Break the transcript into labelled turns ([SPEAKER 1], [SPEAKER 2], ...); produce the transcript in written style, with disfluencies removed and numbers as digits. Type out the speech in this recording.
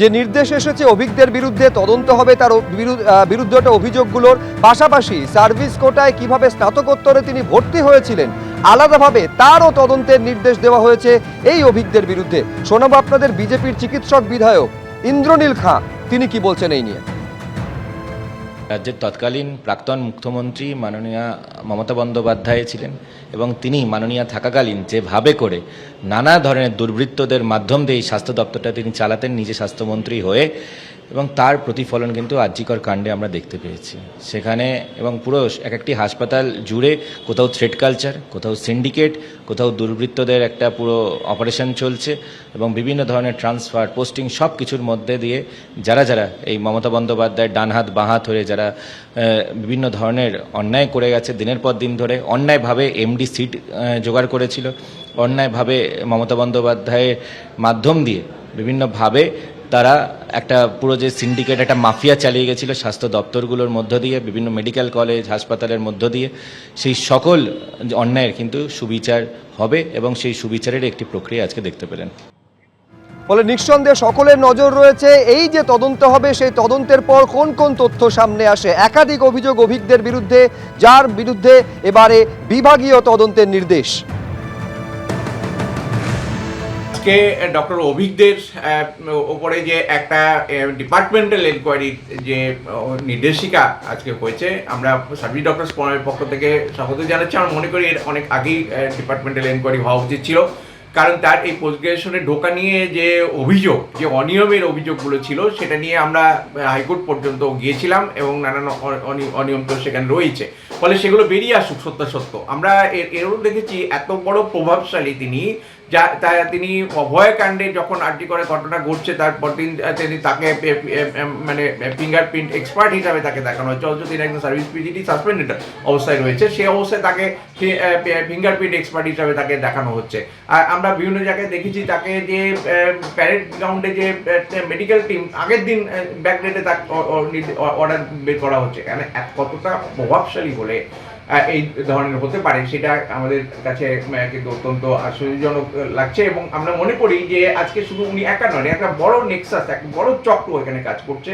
[SPEAKER 1] যে নির্দেশ এসেছে অভিজ্ঞদের বিরুদ্ধে তদন্ত হবে, তার বিরুদ্ধে অভিযোগগুলোর পাশাপাশি সার্ভিস কোটায় কিভাবে স্নাতকোত্তরে তিনি ভর্তি হয়েছিলেন আলাদাভাবে তারও তদন্তের নির্দেশ দেওয়া হয়েছে এই অভিজ্ঞদের বিরুদ্ধে। শোনাবো আপনাদের বিজেপির চিকিৎসক বিধায়ক ইন্দ্রনীল খাঁ, তিনি কি বলছেন এই নিয়ে।
[SPEAKER 2] রাজ্যের তৎকালীন প্রাক্তন মুখ্যমন্ত্রী মাননীয়া মমতা বন্দ্যোপাধ্যায় ছিলেন এবং তিনি মাননীয়া থাকাকালীন যেভাবে করে নানা ধরনের দুর্বৃত্তদের মাধ্যম দিয়ে এই স্বাস্থ্য দপ্তরটা তিনি চালাতেন নিজে স্বাস্থ্যমন্ত্রী হয়ে, এবং তার প্রতিফলন কিন্তু আরজিকর কাণ্ডে আমরা দেখতে পেয়েছি সেখানে। এবং পুরো একটি হাসপাতাল জুড়ে কোথাও থ্রেড কালচার, কোথাও সিন্ডিকেট, কোথাও দুর্বৃত্তদের একটা পুরো অপারেশন চলছে এবং বিভিন্ন ধরনের ট্রান্সফার পোস্টিং সব কিছুর মধ্যে দিয়ে যারা এই মমতা বন্দ্যোপাধ্যায়ের ডান হাত বাঁ হাত হয়ে যারা বিভিন্ন ধরনের অন্যায় করে গেছে দিনের পর দিন ধরে, অন্যায়ভাবে এমডি সিট জোগাড় করেছিল, অন্যায়ভাবে মমতা বন্দ্যোপাধ্যায়ের মাধ্যম দিয়ে বিভিন্নভাবে তারা একটা পুরো যে সিন্ডিকেট একটা মাফিয়া চালিয়ে গেছিল স্বাস্থ্য দপ্তরগুলোর মধ্য দিয়ে, বিভিন্ন মেডিকেল কলেজ হাসপাতালের মধ্য দিয়ে, সেই সকল অন্যায়ের কিন্তু সুবিচার হবে এবং সেই সুবিচারের একটি প্রক্রিয়া আজকে দেখতে পেলেন।
[SPEAKER 1] ফলে নিঃসন্দেহে সকলের নজর রয়েছে এই যে তদন্ত হবে, সেই তদন্তের পর কোন কোন তথ্য সামনে আসে। একাধিক অভিযোগ অভিজ্ঞদের বিরুদ্ধে, যার বিরুদ্ধে এবারে বিভাগীয় তদন্তের নির্দেশ।
[SPEAKER 3] আজকে ডক্টর অভিজ্ঞদের ওপরে যে একটা ডিপার্টমেন্টাল এনকোয়ারির যে নির্দেশিকা আজকে হয়েছে, আমরা সার্ভিস ডক্টরস ফোরামের পক্ষ থেকে স্বাগত জানাচ্ছি। আমরা মনে করি এর অনেক আগেই ডিপার্টমেন্টাল এনকোয়ারি হওয়া উচিত ছিল, কারণ তার এই পোস্ট গ্রাজুয়েশনে ঢোকা নিয়ে যে অভিযোগ, যে অনিয়মের অভিযোগগুলো ছিল সেটা নিয়ে আমরা হাইকোর্ট পর্যন্ত গিয়েছিলাম এবং নানান অনিয়ম তো সেখানে রয়েছে, ফলে সেগুলো বেরিয়ে আসুক সত্যাসত্য। আমরা এরও দেখেছি এত বড় প্রভাবশালী তিনি, তিনি অভয়কাণ্ডে যখন আরজি করে ঘটনা ঘটছে তারপর দিন তিনি তাকে মানে ফিঙ্গারপ্রিন্ট এক্সপার্ট হিসাবে তাকে দেখানো হয়েছে, অথচ তিনি একজন সার্ভিস পিজিটি সাসপেন্ডেড অবস্থায় রয়েছে, সেই অবস্থায় তাকে ফিঙ্গারপ্রিন্ট এক্সপার্ট হিসাবে তাকে দেখানো হচ্ছে। আর আমরা বিভিন্ন জায়গায় দেখেছি তাকে যে প্যারেড গ্রাউন্ডে যে মেডিকেল টিম আগের দিন ব্যাকডেটে তাকে অর্ডার বের করা হচ্ছে, এখানে কতটা প্রভাবশালী বলে এই ধরনের হতে পারে সেটা আমাদের কাছে কিন্তু অত্যন্ত আশ্চর্যজনক লাগছে। এবং আমরা মনে করি যে আজকে শুধু উনি একা নয়, একটা বড় নেক্সাস, একটা বড় চক্র এখানে কাজ করছে।